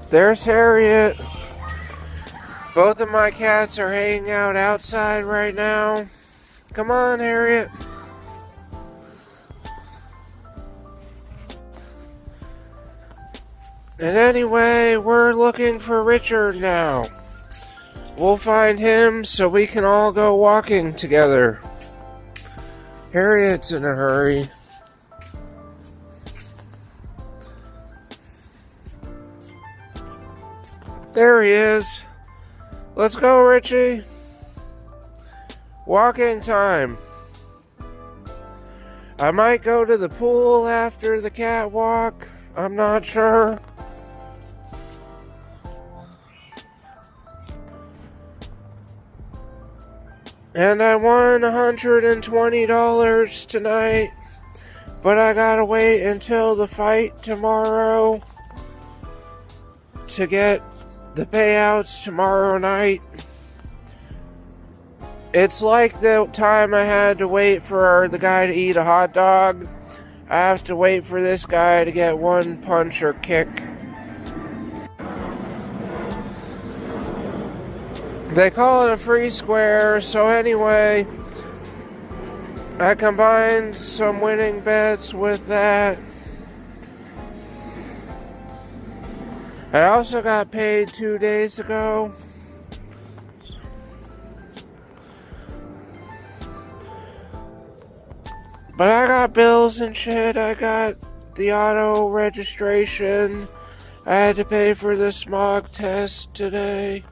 There's Harriet. Both of my cats are hanging out outside right now. Come on, Harriet. And anyway, we're looking for Richard now. We'll find him so we can all go walking together. Harriet's in a hurry. There he is. Let's go, Richie. Walking time. I might go to the pool after the cat walk. I'm not sure. And I won $120 tonight. But I gotta wait until the fight tomorrow to get the payouts tomorrow night. It's like the time I had to wait for the guy to eat a hot dog. I have to wait for this guy to get one punch or kick. They call it a free square, so anyway, I combined some winning bets with that. I also got paid 2 days ago. But I got bills and shit. I got the auto registration. I had to pay for the smog test today.